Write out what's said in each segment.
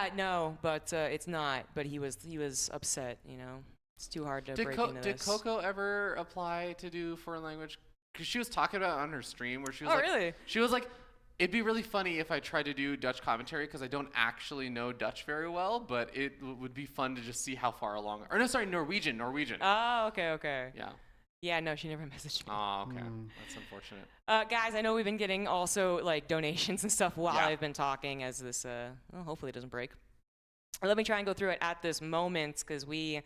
Yeah, no, but it's not. But he was upset. You know, it's too hard to break into this. Did Coco ever apply to do foreign language? Because she was talking about it on her stream where she was really? She was like, it'd be really funny if I tried to do Dutch commentary because I don't actually know Dutch very well, but it would be fun to just see how far along. Or no, sorry, Norwegian. Oh, okay. Yeah. Yeah, no, she never messaged me. Oh, okay. That's unfortunate. Guys, I know we've been getting also like donations and stuff while Yeah. I've been talking as this, well, hopefully it doesn't break. Let me try and go through it at this moment because we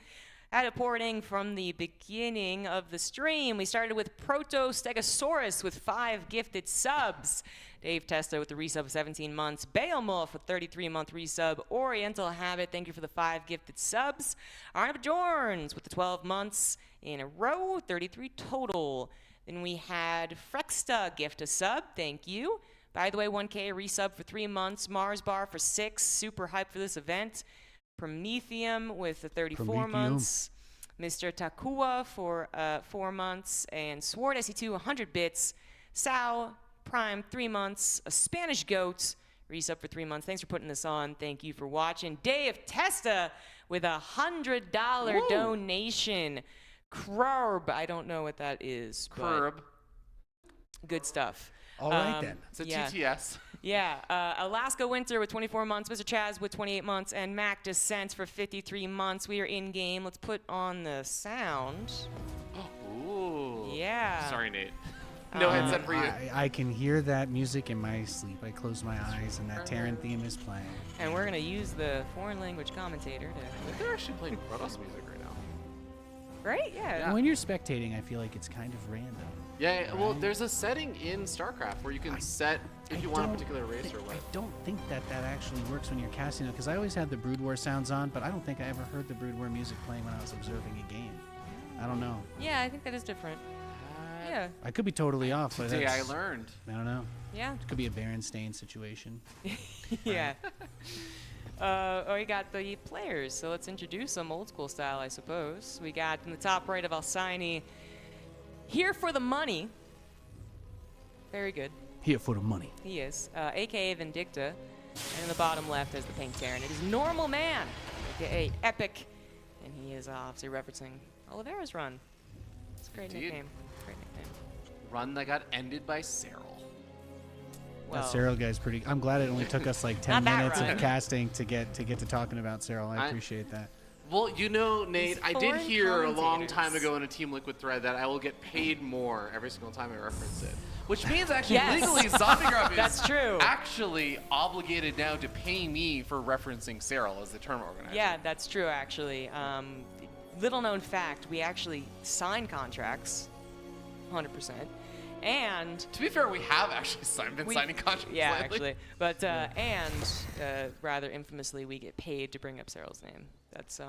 had it porting from the beginning of the stream. We started with Proto-Stegosaurus with 5 gifted subs. Dave Testa with the resub of 17 months. Beowulf with 33-month resub. Oriental Habit, thank you for the 5 gifted subs. Arnav Jorns with the 12 months in a row, 33 total. Then we had Frexta gift a sub, thank you. By the way, 1K resub for 3 months. Mars Bar for 6, super hyped for this event. Prometheum with the 34 months. Mr. Takua for 4 months. And Sword SE2, 100 bits. Sao Prime, 3 months. A Spanish Goat, resub for 3 months. Thanks for putting this on. Thank you for watching. Dave Testa with a $100 donation. Crurb, I don't know what that is. Crurb. Good stuff. All right, then. It's a TTS. Yeah. Alaska Winter with 24 months. Mr. Chaz with 28 months. And Mac Descent for 53 months. We are in game. Let's put on the sound. Ooh. Yeah. Sorry, Nate. No headset for you. I can hear that music in my sleep. I close my eyes and that Terran theme is playing. And we're going to use the foreign language commentator to... I think they're actually playing Protoss music right now. Right? Yeah. When you're spectating, I feel like it's kind of random. Yeah, well, there's a setting in StarCraft where you can set if you want a particular race or what. I don't think that actually works when you're casting it, because I always had the Brood War sounds on, but I don't think I ever heard the Brood War music playing when I was observing a game. I don't know. Yeah, I think that is different. Yeah. I could be totally off, but Today I learned. I don't know. Yeah. It could be a Berenstain situation. Yeah. We got the players, so let's introduce them old school style, I suppose. We got in the top right of Alcyone, Here for the Money. Very good. Here for the money. He is. AKA Vindicta. And in the bottom left is the Pink Terran. It is Normal Man, AKA Epic. And he is obviously referencing Oliveira's run. It's a great nickname. Great nickname. Run that got ended by Cyril. Well, That Cyril guy's pretty. I'm glad it only took us like 10 minutes of casting to get to talking about Cyril. I appreciate that. Well, you know, Nate, I did foreign hear a long commentators. time ago in a Team Liquid thread that I will get paid more every single time I reference it. Which means actually Yes. legally ZombieGrub is That's true. actually obligated now to pay me for referencing Cyril as the tournament organizer. Yeah, that's true, actually. Little known fact, we actually sign contracts, 100%. And to be fair, we have actually been signing contracts yeah, lately. actually. But rather infamously, we get paid to bring up Cyril's name. That's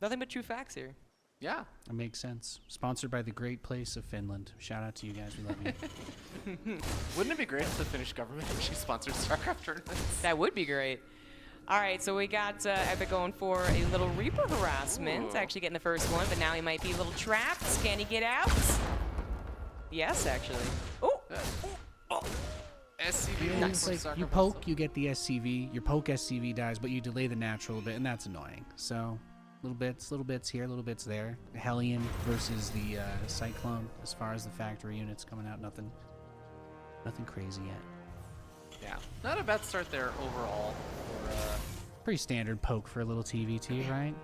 nothing but true facts here. Yeah. That makes sense. Sponsored by the great place of Finland. Shout out to you guys. We love you. Wouldn't it be great if the Finnish government actually sponsored StarCraft tournaments? That would be great. All right, so we got Epic going for a little Reaper harassment. Ooh. Actually getting the first one, but now he might be a little trapped. Can he get out? Yes, actually. Oh. SCV. It's like you poke, you get the SCV. Your poke SCV dies, but you delay the natural a bit, and that's annoying. So, little bits here, little bits there. Hellion versus the Cyclone. As far as the factory units coming out, nothing crazy yet. Yeah, not a bad start there overall. Pretty standard poke for a little TvT, right?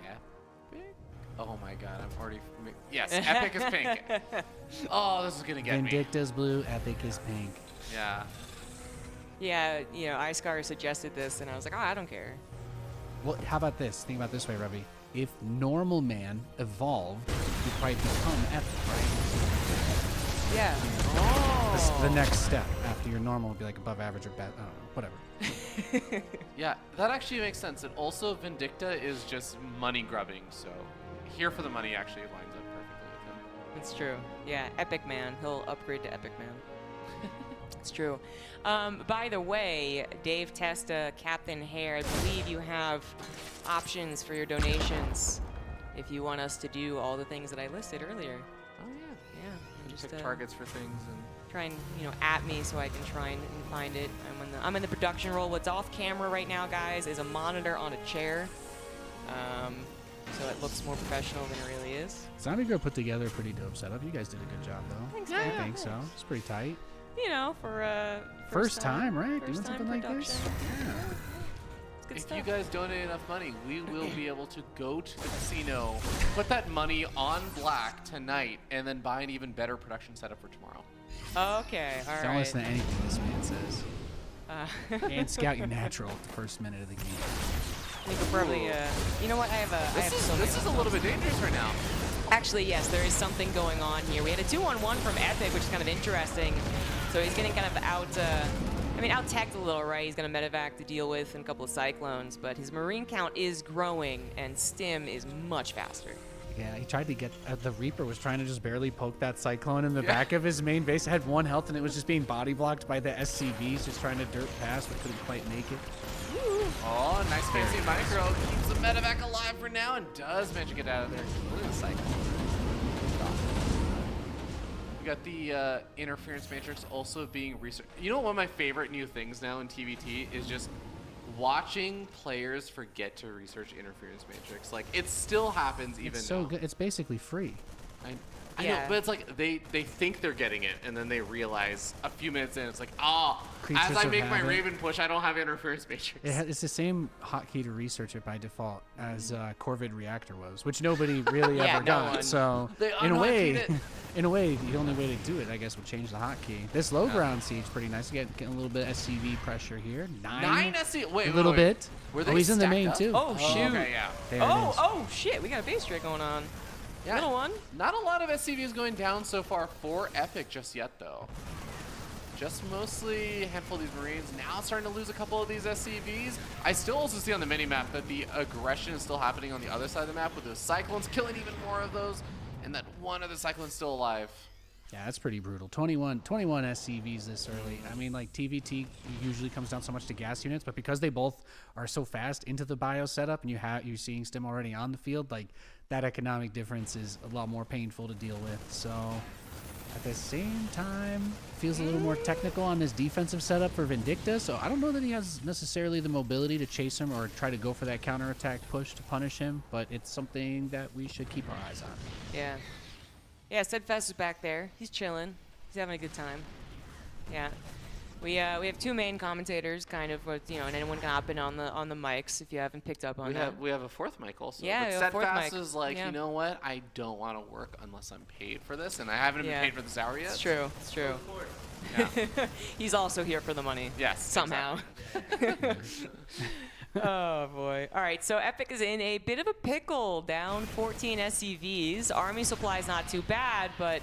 Epic? Oh my god, I'm already... Yes, Epic is pink. Oh, this is gonna get me. Vindicta's blue, Epic is pink. Yeah. Yeah, you know, Icecar suggested this, and I was like, oh, I don't care. Well, how about this? Think about it this way, Rubby. If Normal Man evolved, he'd probably become Epic, right? Yeah. The next step after your normal would be like above average or bad. I don't know, whatever. Yeah, that actually makes sense. And also, Vindicta is just money grubbing, so Here for the Money actually lines up perfectly with him. It's true. Yeah, Epic Man. He'll upgrade to Epic Man. It's true. By the way, Dave Testa, Captain Hare, I believe you have options for your donations if you want us to do all the things that I listed earlier. Oh, yeah. Yeah. Just pick targets for things and... at me so I can try and find it. I'm in the production role. What's off camera right now, guys, is a monitor on a chair. So it looks more professional than it really is. ZombieGrub put together a pretty dope setup. You guys did a good job, though. Thanks, I man. think so. It's pretty tight. You know, for First time, right? first Doing time something like this? production. Yeah. It's good If stuff. you guys donate enough money, we will be able to go to the casino, put that money on black tonight, and then buy an even better production setup for tomorrow. Okay, all right. Don't listen to anything this man says. And scout your I natural at the first minute of the game. think we'll probably, you know what? I have so many This is a little bit dangerous right now. Actually, yes, there is something going on here. We had a 2-on-1 from Epic, which is kind of interesting. So he's getting kind of out-teched a little, right? He's got a medevac to deal with and a couple of cyclones, but his marine count is growing, and Stim is much faster. Yeah, he tried to get the Reaper was trying to just barely poke that Cyclone in the back of his main base. It had 1 health, and it was just being body blocked by the SCVs, just trying to dirt past, but couldn't quite make it. Oh, nice fancy micro. Keeps the medevac alive for now and does manage to get out of there. Look at the cycle. We got the interference matrix also being researched. You know, one of my favorite new things now in TvT is just watching players forget to research interference matrix. Like, it still happens even It's so now. good. It's basically free. I know, Yeah. but it's like they think they're getting it, and then they realize a few minutes in, it's like, oh, Creatures as I of make my habit. Raven push, I don't have interference matrix. It's the same hotkey to research it by default as Corvid Reactor was, which nobody really Yeah, ever no got. one. So They in a unhotkeeyed way, it. in a way, the only way to do it, I guess, would change the hotkey. This low ground siege pretty nice. Getting a little bit of SCV pressure here. 9 SC. Wait, a little bit. Were Oh, they he's in the stacked main up? too. Oh, shoot. Okay, yeah. There it is. Oh, shit, we got a base strike going on. Yeah. Little one. Not a lot of SCVs going down so far for Epic just yet, though. Just mostly a handful of these Marines. Now starting to lose a couple of these SCVs. I still also see on the minimap that the aggression is still happening on the other side of the map with those Cyclones killing even more of those, and that one other Cyclone's still alive. Yeah, that's pretty brutal. 21 SCVs this early. I mean, like, TvT usually comes down so much to gas units, but because they both are so fast into the bio setup, and you're seeing Stim already on the field, like, that economic difference is a lot more painful to deal with. So, at the same time, feels a little more technical on this defensive setup for Vindicta. So I don't know that he has necessarily the mobility to chase him or try to go for that counterattack push to punish him, but it's something that we should keep our eyes on. Yeah. Yeah, Steadfast is back there. He's chilling. He's having a good time. Yeah. We have 2 main commentators, kind of, and anyone can hop in on the mics if you haven't picked up on that. We have a 4th mic also. Yeah, but we have a 4th Steadfast mic. is like, Yeah. you know what? I don't want to work unless I'm paid for this, and I haven't Yeah. been paid for this hour yet. It's true. It's true. Yeah. He's also here for the money. Yes. Somehow. Oh boy. All right, so Epic is in a bit of a pickle, down 14 SCVs. Army supply's not too bad, but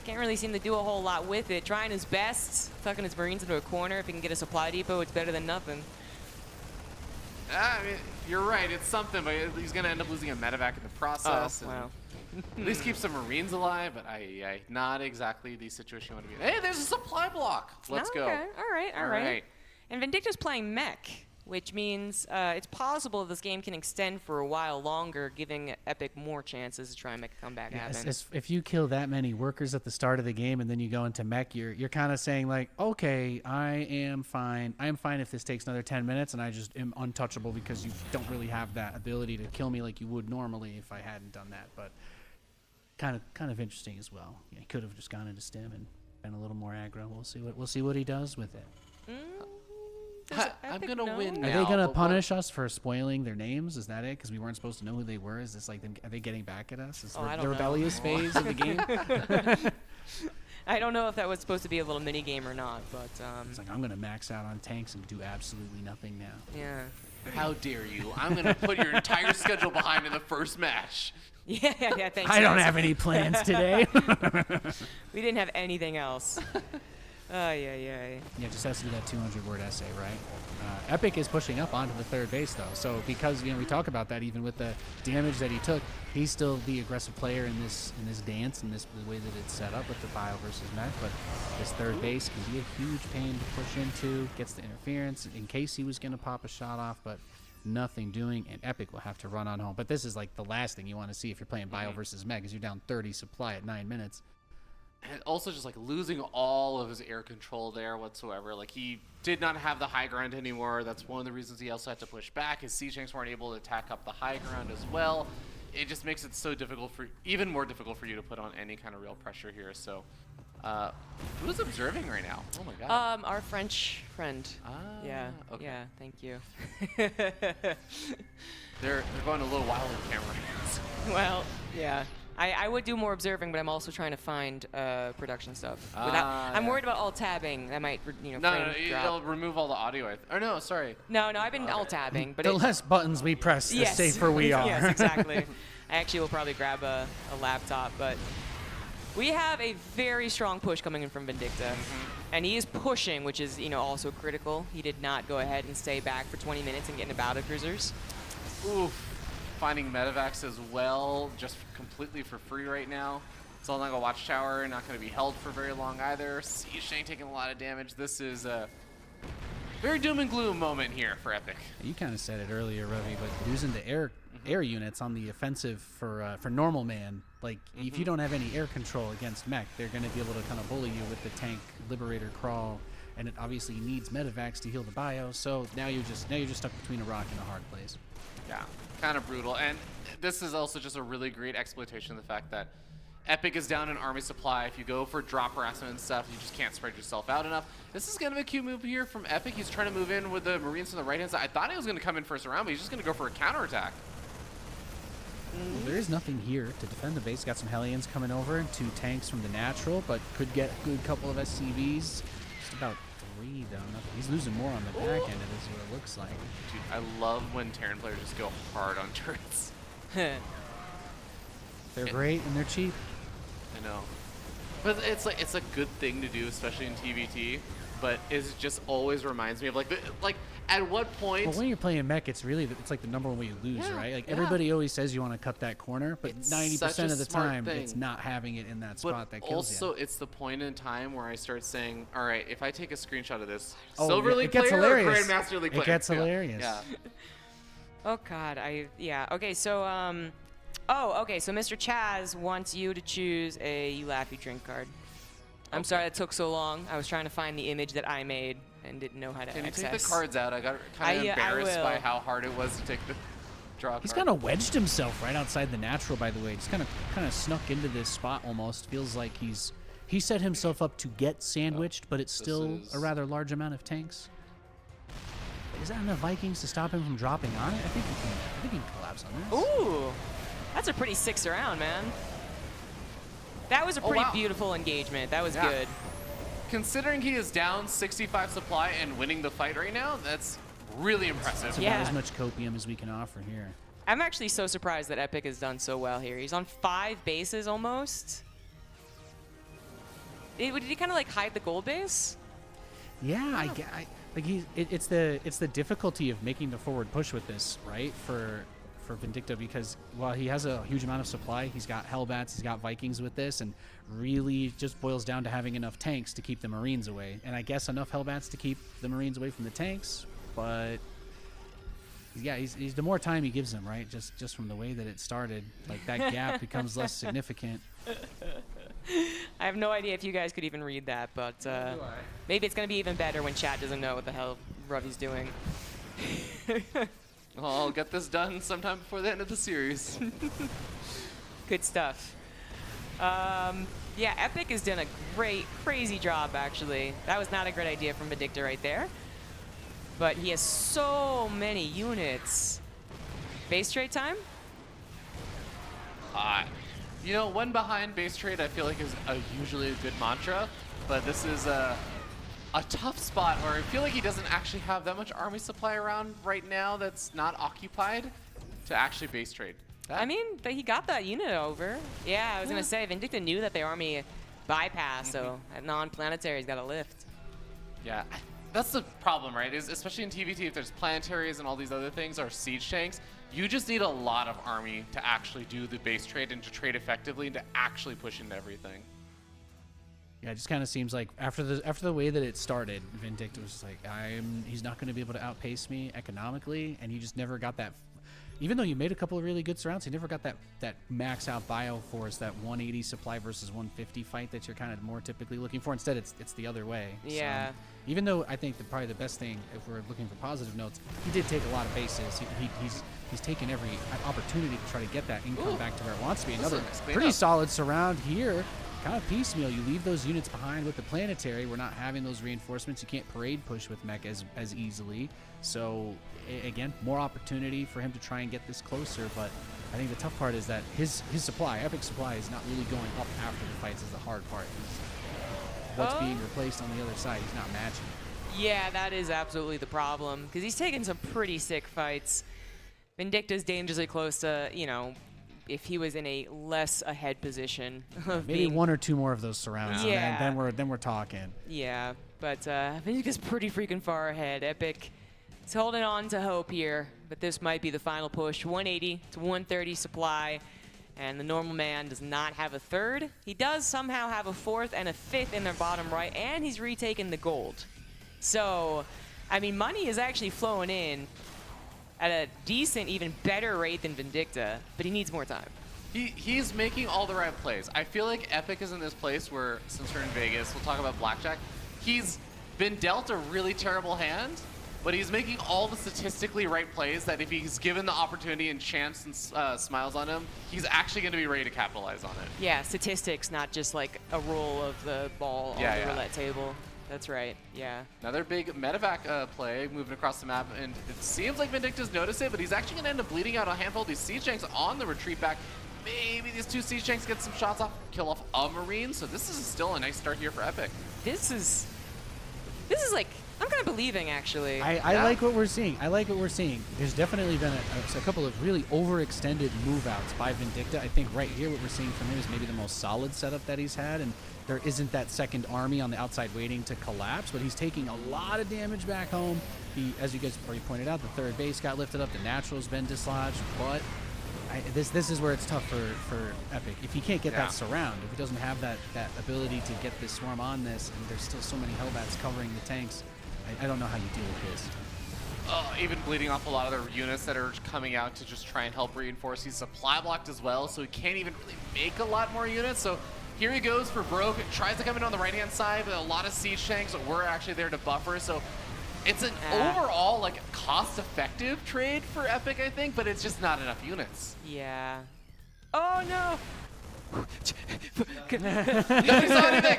can't really seem to do a whole lot with it. Trying his best, tucking his Marines into a corner. If he can get a supply depot, it's better than nothing. I mean, you're right. It's something, but he's going to end up losing a medevac in the process. Oh, wow. At least keep some Marines alive, but not exactly the situation you want to be in. Hey, there's a supply block. Let's go. Okay. All right. And Vindicta's playing mech, which means it's possible this game can extend for a while longer, giving Epic more chances to try and make a comeback happen. If you kill that many workers at the start of the game and then you go into mech, you're kind of saying like, okay, I am fine. I am fine if this takes another 10 minutes and I just am untouchable because you don't really have that ability to kill me like you would normally if I hadn't done that. But kind of interesting as well. Yeah, he could have just gone into Stim and been a little more aggro. We'll see what he does with it. I'm going to win now. Are they going to but punish us for spoiling their names? Is that it? Because we weren't supposed to know who they were? Is this like them? Are they getting back at us? Is I don't the know. rebellious phase of the game? I don't know if that was supposed to be a little mini game or not, but It's like, I'm going to max out on tanks and do absolutely nothing now. yeah. How dare you? I'm going to put your entire schedule behind in the first match. Yeah, thanks. I don't guys. have any plans today. We didn't have anything else. Yeah. Yeah, just has to do that 200-word essay, right? Epic is pushing up onto the 3rd base, though. So because we talk about that, even with the damage that he took, he's still the aggressive player in this dance and the way that it's set up with the bio versus mech. But this 3rd base can be a huge pain to push into. Gets the interference in case he was going to pop a shot off, but nothing doing, and Epic will have to run on home. But this is like the last thing you want to see if you're playing bio versus mech, is you're down 30 supply at 9 minutes. And also just like losing all of his air control there whatsoever. Like he did not have the high ground anymore. That's one of the reasons he also had to push back. His siege tanks weren't able to attack up the high ground as well. It just makes it so difficult even more difficult for you to put on any kind of real pressure here. So who's observing right now? Oh my god. Our French friend. Ah, Yeah. okay. Yeah. Thank you. They're going a little wild on camera. Well, yeah. I would do more observing, but I'm also trying to find production stuff. I'm Yeah. worried about alt tabbing. That might, No, frame drop. it'll remove all the audio. Or no, sorry. No, I've been alt tabbing, but The less buttons we press, the safer we are. Yes, exactly. I actually will probably grab a laptop, but we have a very strong push coming in from Vindicta. And he is pushing, which is, also critical. He did not go ahead and stay back for 20 minutes and get into battle cruisers. Oof. Finding medevacs as well, just completely for free right now. Solnaga Watchtower not going to be held for very long either. Siege Tank taking a lot of damage. This is a very doom and gloom moment here for Epic. You kind of said it earlier, Ravi, but losing the air units on the offensive for normal man, like if you don't have any air control against mech, they're going to be able to kind of bully you with the tank liberator crawl, and it obviously needs medevacs to heal the bio. So now you're just stuck between a rock and a hard place. Yeah, kind of brutal. And this is also just a really great exploitation of the fact that Epic is down in army supply. If you go for drop harassment and stuff, you just can't spread yourself out enough. This is kind of a cute move here from Epic. He's trying to move in with the Marines from the right-hand side. I thought he was going to come in first round, but he's just going to go for a counterattattack. Well, there is nothing here to defend the base. Got some Hellions coming over, 2 tanks from the natural, but could get a good couple of SCVs. Just about 3 though. Nothing. He's losing more on the back end of this, what it looks like. Dude, I love when Terran players just go hard on turrets. They're great and they're cheap. I know. But it's a good thing to do, especially in TvT. But it just always reminds me of like at what point? Well, when you're playing mech, it's like the number one way you lose, Yeah, right? Like yeah. everybody always says you want to cut that corner, but It's 90% such a of the smart time, thing. it's not having it in that But spot that kills also, you. it's the point in time where I start saying, all right, if I take a screenshot of this, Oh, Silver yeah, League it gets player hilarious. or Grandmaster League It player? gets Yeah, hilarious. Yeah. Oh God, okay, so so Mr. Chaz wants you to choose a You Laugh You Drink card. I'm sorry that took so long. I was trying to find the image that I made and didn't know how to Can you access. take the cards out? I got kind of embarrassed will. by how hard it was to take the draw He's card. kind of wedged himself right outside the natural, by the way. Just kind of snuck into this spot almost. Feels like he set himself up to get sandwiched, but it's still is- a rather large amount of tanks. Is that enough Vikings to stop him from dropping on it? I think he can collapse on this. Ooh, that's a pretty sick surround, man. That was a pretty wow. beautiful engagement. That was Yeah. good. Considering he is down 65 supply and winning the fight right now, that's really impressive. It's Yeah. about as much copium as we can offer here. I'm actually so surprised that Epic has done so well here. He's on 5 bases almost. Did he kind of like hide the gold base? Yeah, it's the difficulty of making the forward push with this, right? For Vindicta, because while he has a huge amount of supply, he's got Hellbats, he's got Vikings with this, and really just boils down to having enough tanks to keep the Marines away. And I guess enough Hellbats to keep the Marines away from the tanks, but yeah, he's the more time he gives them, right? Just from the way that it started, like that gap becomes less significant. I have no idea if you guys could even read that, but maybe it's going to be even better when chat doesn't know what the hell Ravi's doing. Well, I'll get this done sometime before the end of the series. Good stuff. Yeah, Epic has done a crazy job, actually. That was not a great idea from Vindicta right there. But he has so many units. Base trade time? You know, one behind base trade I feel like is usually a good mantra, but this is a tough spot where I feel like he doesn't actually have that much army supply around right now that's not occupied to actually base trade. I mean, he got that unit over. Yeah, I was going to say, Vindicta knew that the army bypassed, so at non-planetary's got a lift. Yeah, that's the problem, right? Is especially in TvT, if there's planetaries and all these other things or siege tanks, you just need a lot of army to actually do the base trade and to trade effectively and to actually push into everything. Yeah, it just kind of seems like after the way that it started, Vindicta was just like, he's not going to be able to outpace me economically, and he just never got that. even though you made a couple of really good surrounds, you never got that max out bio force, that 180 supply versus 150 fight that you're kind of more typically looking for. Instead, it's the other way. Yeah. So, even though I think probably the best thing, if we're looking for positive notes, he did take a lot of bases. He's taken every opportunity to try to get that income back to where it wants to be. Another pretty solid surround here. Kind of piecemeal. You leave those units behind with the planetary. We're not having those reinforcements. You can't parade push with mech as easily. So again, more opportunity for him to try and get this closer. But I think the tough part is that his supply, Epic supply, is not really going up after the fights is the hard part. What's being replaced on the other side, he's not matching. Yeah, that is absolutely the problem, because he's taken some pretty sick fights. Vindicta's dangerously close to, you know, if he was in a less ahead position of Maybe being, one or two more of those surrounds, Yeah. and then we're talking. Yeah, but Vindicta's pretty freaking far ahead. Epic is holding on to hope here, but this might be the final push. 180 to 130 supply, and the normal man does not have a third. He does somehow have a fourth and a fifth in their bottom right, and he's retaken the gold. So, I mean, money is actually flowing in at a decent, even better rate than Vindicta, but he needs more time. He's making all the right plays. I feel like Epic is in this place where, since we're in Vegas, we'll talk about blackjack. He's been dealt a really terrible hand, but he's making all the statistically right plays that if he's given the opportunity and chance and smiles on him, he's actually going to be ready to capitalize on it. Yeah, statistics, not just like a roll of the ball on the roulette table. That's right, yeah. Another big medevac play moving across the map, and it seems like Vindicta's noticed it, but he's actually going to end up bleeding out a handful of these siege tanks on the retreat back. Maybe these two siege tanks get some shots off, kill off a Marine, so this is still a nice start here for Epic. This is like, I'm kind of believing, actually. I like what we're seeing. I like what we're seeing. There's definitely been a couple of really overextended move-outs by Vindicta. I think right here what we're seeing from him is maybe the most solid setup that he's had, and there isn't that second army on the outside waiting to collapse, but he's taking a lot of damage back home. He, as you guys already pointed out, the third base got lifted up, the natural's been dislodged, but this is where it's tough for Epic. If he can't get that surround, if he doesn't have that ability to get this swarm on this, and there's still so many Hellbats covering the tanks, I don't know how you deal with this. Even bleeding off a lot of their units that are coming out to just try and help reinforce. He's supply blocked as well, so he can't even really make a lot more units. So here he goes for broke. Tries to come in on the right-hand side, but a lot of siege tanks were actually there to buffer. So it's an overall like cost-effective trade for Epic, I think, but it's just not enough units. Yeah. Oh no! Nobody saw anything.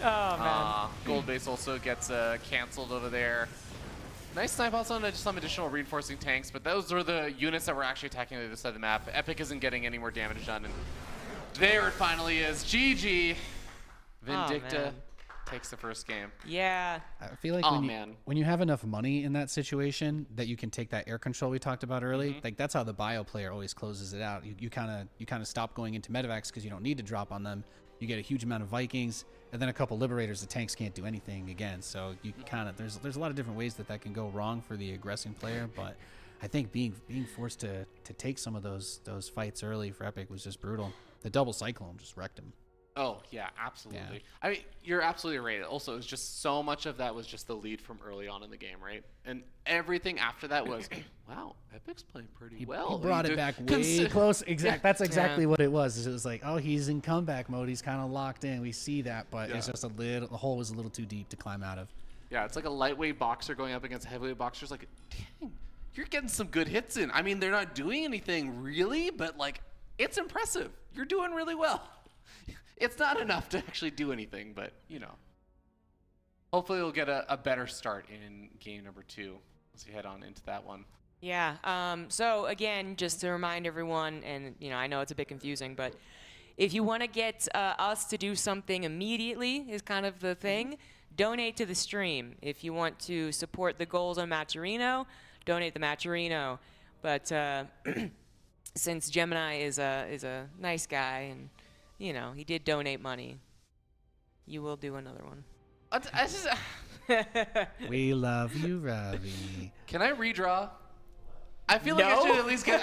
Oh man. Gold base also gets canceled over there. Nice snipe outs on some additional reinforcing tanks, but those were the units that were actually attacking the other side of the map. Epic isn't getting any more damage done, and there it finally is. GG. Vindicta takes the first game. Yeah. I feel like when you have enough money in that situation that you can take that air control we talked about early, like that's how the bio player always closes it out. You kind of stop going into medevacs because you don't need to drop on them. You get a huge amount of Vikings, and then a couple Liberators. The tanks can't do anything again. So you kind of there's a lot of different ways that can go wrong for the aggressing player. But I think being forced to take some of those fights early for Epic was just brutal. The double Cyclone just wrecked him. Oh, yeah, absolutely. Yeah. I mean, you're absolutely right. Also, it's just so much of that was just the lead from early on in the game, right? And everything after that was, wow, Epic's playing pretty well. He brought it back way close. That's exactly what it was. It was like, oh, he's in comeback mode. He's kind of locked in. We see that, but it's just the hole was a little too deep to climb out of. Yeah, it's like a lightweight boxer going up against a heavyweight boxer. It's like, dang, you're getting some good hits in. I mean, they're not doing anything really, but like, it's impressive. You're doing really well. It's not enough to actually do anything, but, you know. Hopefully we'll get a better start in game number 2 as we head on into that one. Yeah. So, again, just to remind everyone, and, you know, I know it's a bit confusing, but if you want to get us to do something immediately is kind of the thing, donate to the stream. If you want to support the goals on Matcherino, donate the Matcherino. But since Gemini is a nice guy and, you know, he did donate money, you will do another one. We love you, Ravi. Can I redraw? I feel like I should at least get.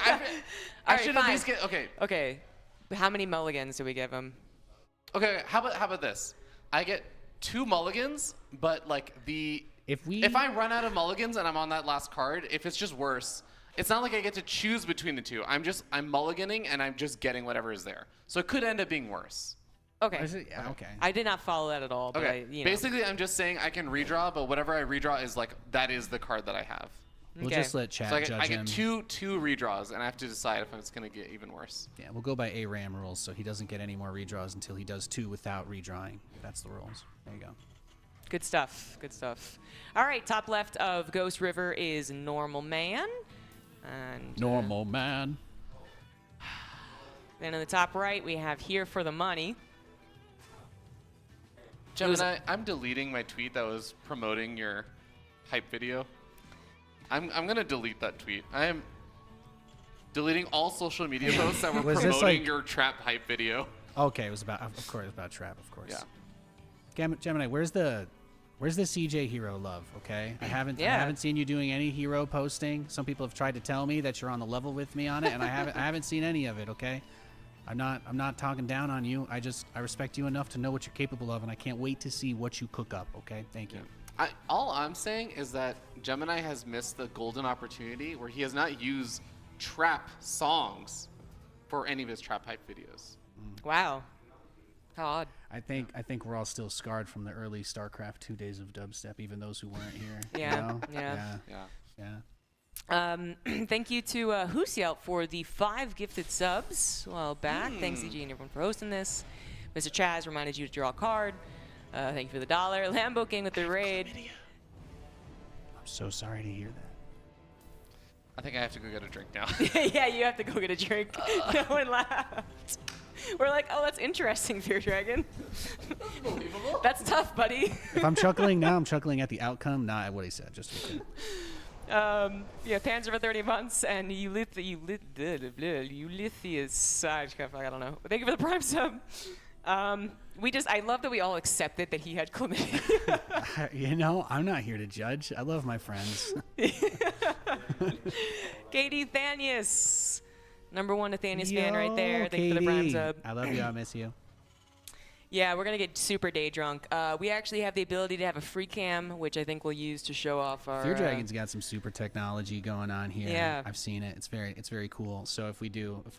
I should at least get. Okay. Okay. How many mulligans do we give him? Okay. How about this? I get 2 mulligans, but like the If I run out of mulligans and I'm on that last card, if it's just worse, it's not like I get to choose between the two. I'm mulliganing and I'm just getting whatever is there. So it could end up being worse. Okay. Yeah, okay. I did not follow that at all. But Okay. you know. Basically, I'm just saying I can redraw, but whatever I redraw is like that is the card that I have. We'll Okay. just let chat So I judge get him. two redraws, and I have to decide if it's going to get even worse. Yeah, we'll go by ARAM rules, so he doesn't get any more redraws until he does 2 without redrawing. That's the rules. There you go. Good stuff. Good stuff. All right. Top left of Ghost River is Normal Man. And Normal man. then in the top right, we have Here for the Money. Gemini, I'm deleting my tweet that was promoting your hype video. I'm going to delete that tweet. I am deleting all social media posts that were Was this promoting like- your trap hype video. Okay, it was about, of course, about Trap, of course. Yeah. Gemini, where's the CJ hero love? Okay, I haven't Yeah. I haven't seen you doing any hero posting. Some people have tried to tell me that you're on the level with me on it, and I haven't seen any of it. Okay, I'm not talking down on you. I respect you enough to know what you're capable of, and I can't wait to see what you cook up. Okay, thank you. All I'm saying is that Gemini has missed the golden opportunity where he has not used trap songs for any of his trap hype videos. Wow. How odd. I think we're all still scarred from the early StarCraft 2 days of dubstep, even those who weren't here. Yeah, You know? yeah. Yeah. Thank you to Husiel for the 5 gifted subs a while back. Thanks, CG and everyone, for hosting this. Mr. Chaz reminded you to draw a card. Thank you for the $1. Lambo King with the raid. I'm so sorry to hear that. I think I have to go get a drink now. Yeah, you have to go get a drink. No one laughed. We're like, oh, that's interesting, Fear Dragon. Unbelievable. That's tough, buddy. If I'm chuckling now, I'm chuckling at the outcome, not at what he said. Just kidding. Yeah, Panzer for 30 months and Ulysses. I don't know. Thank you for the Prime sub. I love that we all accepted that he had chlamydia. You know, I'm not here to judge. I love my friends. Katie Thanius. Number 1 Nathanius fan right there. Thank you for the Prime Katie. sub. I love you. I miss you. Yeah, we're going to get super day drunk. We actually have the ability to have a free cam, which I think we'll use to show off our... Fear Dragon's got some super technology going on here. Yeah. I've seen it. It's very cool. So if we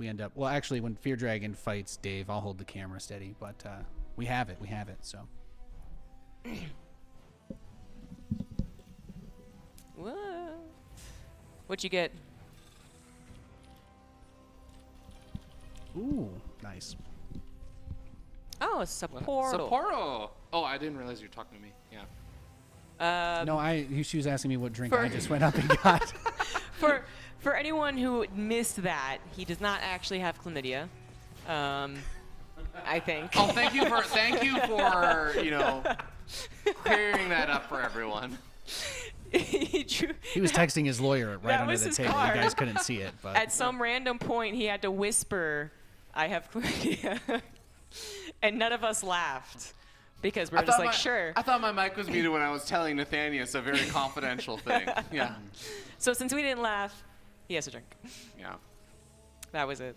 end up, well, actually, when Fear Dragon fights Dave, I'll hold the camera steady. But we have it. So. What? What'd you get? Ooh, nice. Oh, a Sapporo. Sapporo. Oh, I didn't realize you were talking to me. Yeah. No, she was asking me what drink for- I just went up and got. For anyone who missed that, he does not actually have chlamydia. I think. Oh, thank you for clearing that up for everyone. He was texting his lawyer right That under was the his table. card. You guys couldn't see it, but At some random point, he had to whisper, "I have chlamydia," and none of us laughed because we're just like, "Sure." I thought my mic was muted when I was telling Nathanius a very confidential thing. Yeah. So since we didn't laugh, he has a drink. Yeah. That was it.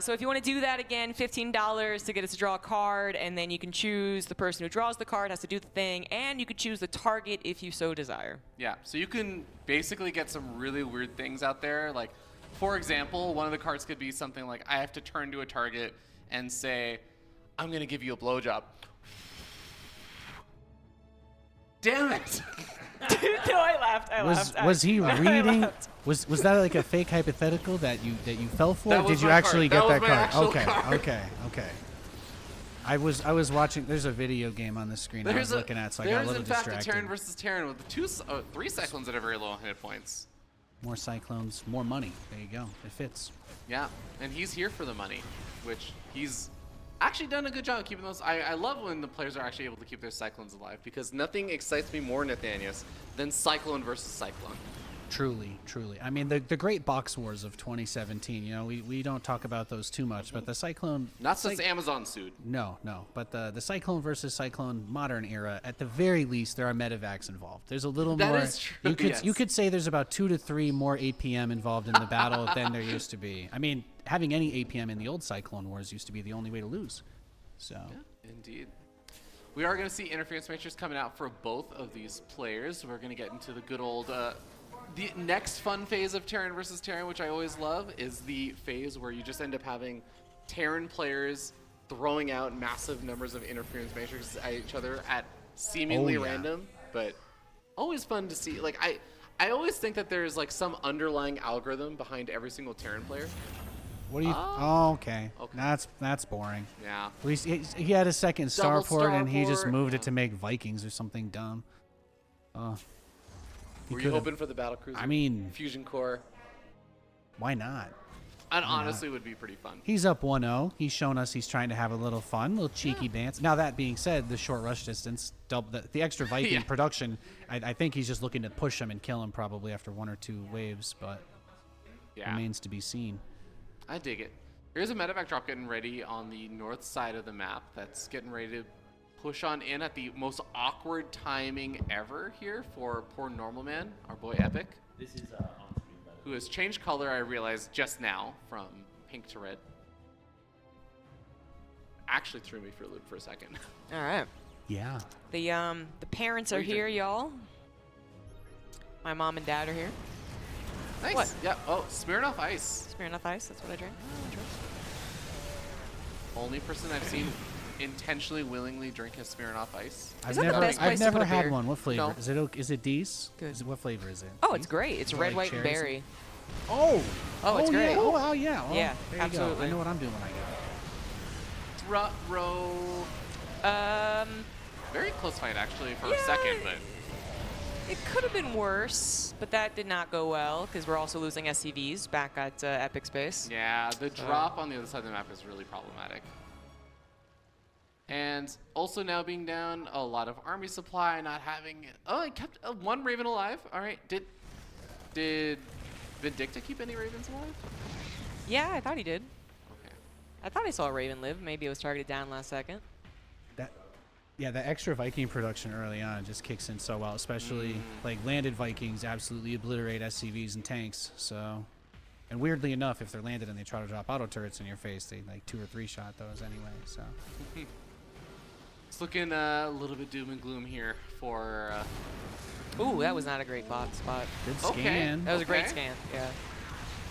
So if you want to do that again, $15 to get us to draw a card, and then you can choose the person who draws the card has to do the thing, and you could choose the target if you so desire. Yeah. So you can basically get some really weird things out there. Like, for example, one of the cards could be something like, I have to turn to a target and say, I'm going to give you a blowjob. Damn it. No, I laughed. was he I reading? laughed. Was that like a fake hypothetical that you fell for? That Or was did you my actually card. get That that was my card? actual card. Okay. I was watching. There's a video game on the screen I was looking at, so I got a little in fact distracted. a Terran versus Terran with 3 cyclones that are very low on hit points. More cyclones, more money. There you go. It fits. Yeah, and he's here for the money, which he's actually done a good job keeping those. I love when the players are actually able to keep their cyclones alive, because nothing excites me more, Nathanius, than cyclone versus cyclone. Truly. I mean, the great box wars of 2017. You know, we don't talk about those too much, but the cyclone. Not since Amazon sued. No, but the cyclone versus cyclone modern era, at the very least, there are medevacs involved. There's a little That more. is true, You could say there's about 2 to 3 more APM involved in the battle than there used to be. I mean, having any APM in the old cyclone wars used to be the only way to lose. So. Yeah, indeed. We are going to see interference matrix coming out for both of these players. We're going to get into the good old, the next fun phase of Terran versus Terran, which I always love, is the phase where you just end up having Terran players throwing out massive numbers of interference matrices at each other at seemingly random, but always fun to see. Like, I always think that there's like some underlying algorithm behind every single Terran player. What do you? Oh, okay. That's boring. Yeah. At least he had a second starport and he just starport, moved it to make Vikings or something dumb. Were you hoping for the battlecruiser? I mean, fusion core. Why not? And honestly, would be pretty fun. He's up 1-0. He's shown us he's trying to have a little fun, little cheeky dance. Now that being said, the short rush distance, the extra Viking production, I think he's just looking to push him and kill him probably after 1 or 2 waves, but remains to be seen. I dig it. Here's a medevac drop getting ready on the north side of the map. That's getting ready to push on in at the most awkward timing ever here for poor normalman, our boy Epic. This is who has changed color, I realized just now, from pink to red. Actually threw me for a loop for a second. All right. Yeah. The parents are here, y'all. My mom and dad are here. Nice. What? Yeah. Oh, Smirnoff Ice. Smirnoff Ice, that's what I drink. Only person I've seen intentionally, willingly drink a Smirnoff Ice. I've that the best place to never put a had beer? one. What flavor? No. Is it Dees? Good. What flavor is it? Oh, it's Dees? great. It's Is it red, like white, and cherries? berry. Oh. Oh, it's great. Yeah. Oh, wow, yeah. Well, Yeah, there you absolutely. go. I know what I'm doing when I go. Row. Very close fight actually for a second, but It could have been worse, but that did not go well because we're also losing SCVs back at Epic Space. yeah, the drop on the other side of the map is really problematic. And also now being down a lot of army supply, not having. Oh, it kept one Raven alive. All right, did Vindicta keep any Ravens alive? Yeah, I thought he did. Okay. I thought I saw a Raven live. Maybe it was targeted down last second. Yeah, the extra Viking production early on just kicks in so well, especially like landed Vikings absolutely obliterate SCVs and tanks. So, and weirdly enough, if they're landed and they try to drop auto turrets in your face, they like 2 or 3 shot those anyway. So, It's looking a little bit doom and gloom here for. Ooh, that was not a great spot. good Okay. scan. That was a great Okay. scan.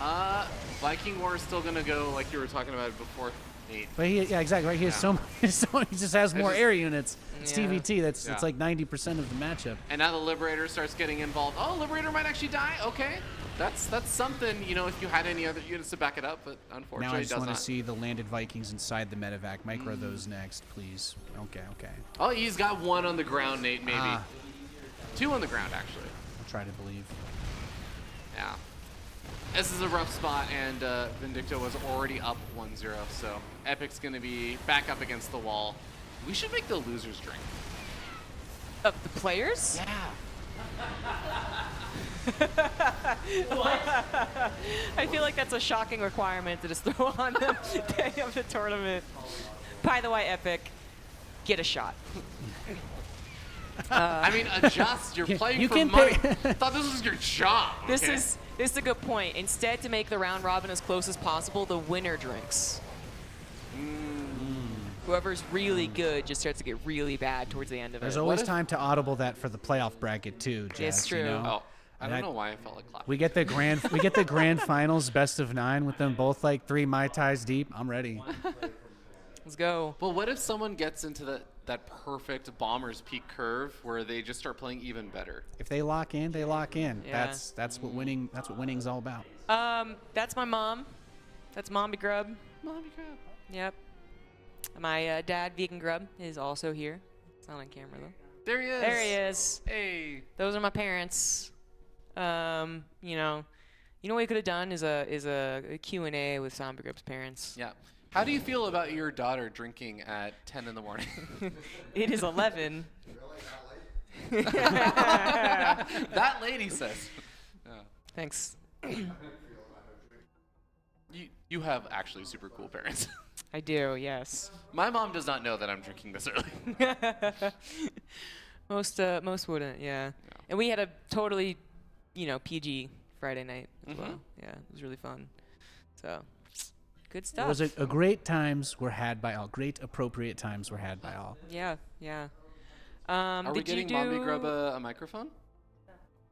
Yeah. Viking War is still gonna go like you were talking about before, Nate. But yeah, exactly. Right. He has so he just has more just- air units. It's Yeah. TvT. It's Yeah. like 90% of the matchup. And now the Liberator starts getting involved. Oh, Liberator might actually die. Okay, that's something. You know, if you had any other units to back it up, but Now unfortunately I it just does want not. to see the landed Vikings inside the medevac. Micro those next, please. Okay. Oh, he's got 1 on the ground, Nate. Maybe Ah. 2 on the ground actually. I'll try to believe. Yeah. This is a rough spot, and Vindicta was already up 1-0, so Epic's gonna be back up against the wall. We should make the losers drink. Of the players? Yeah. I feel like that's a shocking requirement to just throw on the day of the tournament. By the way, Epic, get a shot. I mean, adjust. You're playing you for can money. pay- I thought this was your job. This okay? is a good point. Instead, to make the round robin as close as possible, the winner drinks. Whoever's really good just starts to get really bad towards the end of There's it. always if- time to audible that for the playoff bracket too, Jess. It's true. You know? Oh, I And don't I- know why I felt like clapping. We get the grand finals, best of 9 with them both like 3 Mai Tais deep. I'm ready. Let's go. But what if someone gets into that perfect Bombers peak curve where they just start playing even better? If they lock in, they lock in. Yeah. That's what winning's all about. That's my mom. That's ZombieGrub. Mommy crap. Yep. My dad, Vegan Grub, is also here. It's not on camera though. There he is. There he is. Hey. Those are my parents. You know what we could have done is a Q&A with ZombieGrub's parents. Yeah. How do you feel about your daughter drinking at 10 in the morning? It is 11. That lady says. Yeah. Thanks. You have actually super cool parents. I do, yes. My mom does not know that I'm drinking this early. Most wouldn't, yeah. And we had a totally, PG Friday night as well. Yeah, it was really fun. So, Good It stuff. was a great times were had by all. Great appropriate times were had by all. Yeah, yeah. Are we getting ZombieGrub a microphone?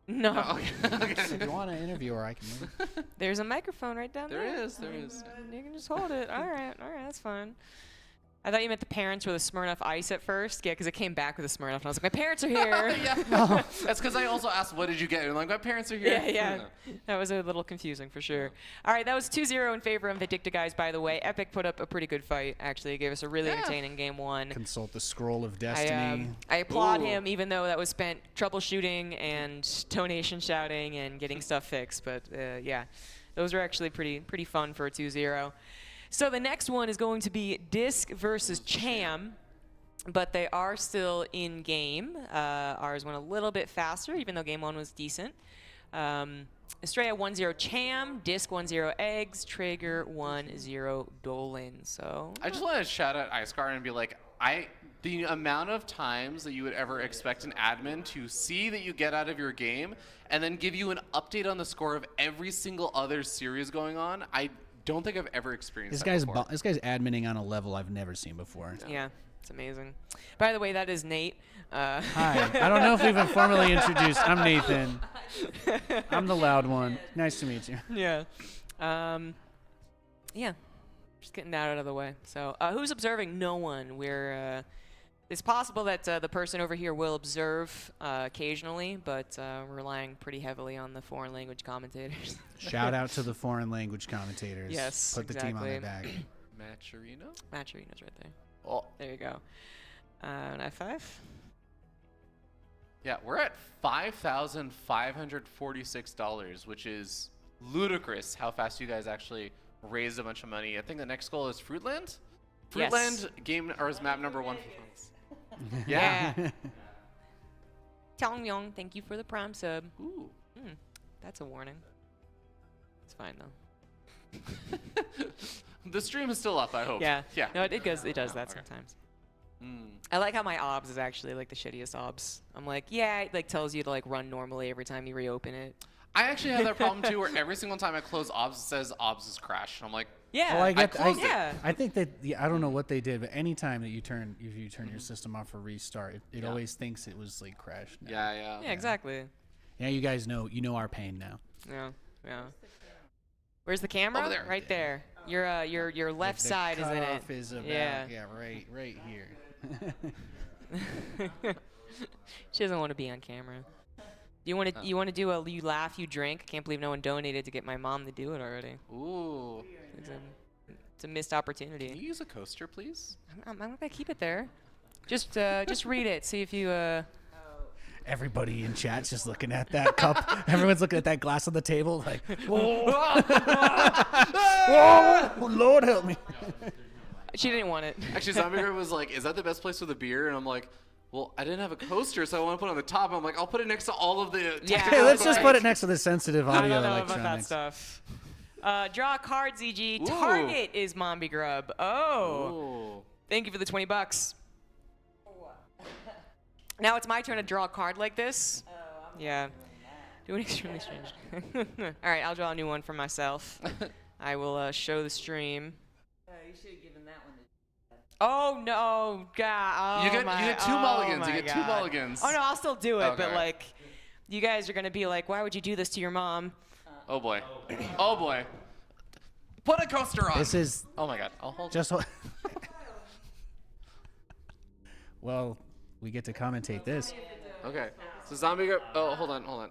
No. Oh, okay. If you want to interview her, I can move. There's a microphone right down there. There is. You can just hold it. All right, that's fine. I thought you meant the parents were the Smirnoff Ice at first. Yeah, because it came back with a Smirnoff, and I was like, my parents are here. Yeah. That's because I also asked, what did you get? And I'm like, my parents are here. Yeah. That was a little confusing for sure. All right, that was 2-0 in favor of Vindicta, guys, by the way. Epic put up a pretty good fight, actually. It gave us a really entertaining game one. Consult the scroll of destiny. I applaud him, even though that was spent troubleshooting and donation shouting and getting stuff fixed. But, yeah, those were actually pretty fun for a 2-0. So the next one is going to be Disc versus Cham, but they are still in game. Ours went a little bit faster, even though game one was decent. Estrella 1-0 Cham, Disc 1-0 Eggs, Traeger 1-0 Dolan. So I just want to shout out Icecar and be like, the amount of times that you would ever expect an admin to see that you get out of your game and then give you an update on the score of every single other series going on, I don't think I've ever experienced This that before. guy's adminning on a level I've never seen before. yeah, it's amazing. By the way, that is Nate. Hi. I don't know if we've been formally introduced. I'm Nathan. I'm the loud one. Nice to meet you. Yeah. Yeah. Just getting that out of the way. So, who's observing? No one. It's possible that the person over here will observe occasionally, but we're relying pretty heavily on the foreign language commentators. Shout out to the foreign language commentators. Yes, Put the team on their back. Maturino? Maturino's right there. Oh. There you go. An F5? Yeah, we're at $5,546, which is ludicrous how fast you guys actually raised a bunch of money. I think the next goal is Fruitland? Yes. Fruitland game or is map number 1. Yeah. Tong Yong, thank you for the prime sub. Ooh. That's a warning. It's fine though. The stream is still up, I hope. Yeah. Yeah. No, it does that Okay. sometimes. Mm. I like how my obs is actually like the shittiest obs. I'm like, yeah, it like tells you to like run normally every time you reopen it. I actually have that problem too, where every single time I close obs, it says obs is crashed. I'm like, Yeah. Well, I closed it. Yeah. I think that I don't know what they did, but anytime that you turn your system off for restart, it Yeah. always thinks it was like crashed. now. yeah. Yeah, exactly. Yeah, you guys know our pain now. Yeah. Where's the camera? Over there. Right there. Your left The side is in it. cutoff is about, Yeah. right here. She doesn't want to be on camera. You want to do a you laugh, you drink? Can't believe no one donated to get my mom to do it already. Ooh. It's a missed opportunity. Can you use a coaster, please? I'm not gonna keep it there. Just read it. See if you. Everybody in chat's just looking at that cup. Everyone's looking at that glass on the table like, oh, Lord help me. She didn't want it. Actually, ZombieGrub was like, is that the best place for the beer? And I'm like, well, I didn't have a coaster, so I want to put it on the top. I'm like, I'll put it next to all of the Yeah. Hey, let's just put it next to the sensitive I audio don't know about that electronics. stuff. Draw a card, ZG. Ooh. Target is ZombieGrub. Oh. Ooh. Thank you for the $20. Now it's my turn to draw a card like this. Yeah. Doing extremely strange. All right, I'll draw a new one for myself. I will show the stream. You should have given that one to Oh no, God! Oh You get two mulligans. You my get two God. mulligans. Oh no, I'll still do it, but Okay. like, you guys are gonna be like, why would you do this to your mom? Oh boy. Oh boy. Put a coaster on. This is Oh my God. I'll hold. just well, we get to commentate this. Okay. So ZombieGrub. Oh, hold on.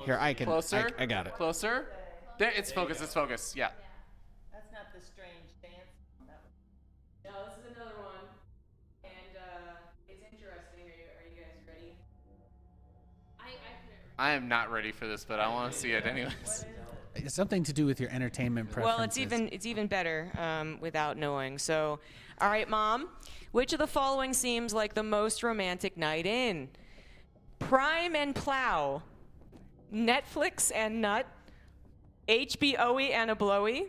Here, I can. Closer. I got it. Closer. There. It's focus. It's focus. Yeah. That's not the strange dance. That was No, this is another one, and it's interesting. Are you guys ready? I am not ready for this, but I want to see it anyways. It's something to do with your entertainment preferences. Well, it's even better without knowing. So, all right, Mom. Which of the following seems like the most romantic night in? Prime and Plow, Netflix and Nut, HBO-y and a Blowy,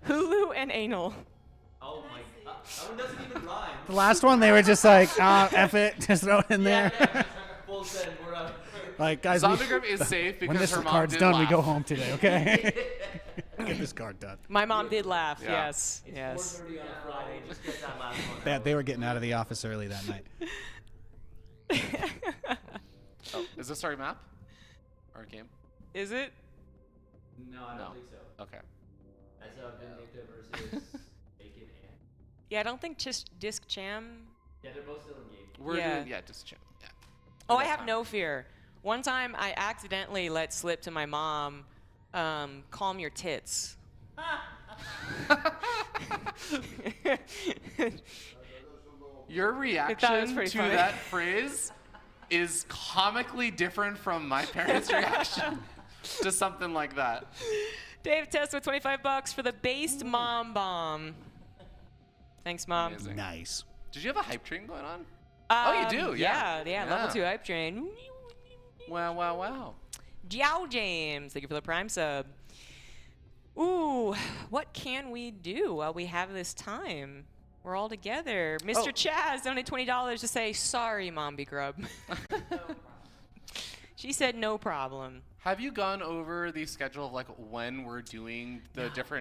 Hulu and Anal. Oh my god. That one doesn't even rhyme. The last one, they were just like, F it, just throw it in there. Full send, we're up. Like, guys, ZombieGrub is safe when because this her mom card's did done, laugh. we go home today, okay? Get this card done. My mom did laugh. Yeah. Yes. It's Yes. 4:30 on a Friday. Just get that last one out. They were getting out of the office early that night. Oh, is this our map? Our game? Is it? No, I don't No. think so. Okay. That's Vindicta versus Bacon and. Yeah, I don't think just Disc Jam. Yeah, they're both still in game. We're Yeah. doing, just chill. Yeah. Oh, We I got have time. no fear. One time I accidentally let slip to my mom, calm your tits. Your was reaction pretty to funny. that phrase is comically different from my parents' reaction to something like that. Dave Test with $25 for the based mom bomb. Thanks, Mom. Amazing. Nice. Did you have a hype train going on? Oh, you do, yeah. Yeah, level 2 hype train. Wow, wow, wow. Jow James, thank you for the Prime sub. Ooh, what can we do while we have this time? We're all together. Mr. Oh. Chaz donated $20 to say, sorry, ZombieGrub. She said no problem. Have you gone over the schedule of like when we're doing the different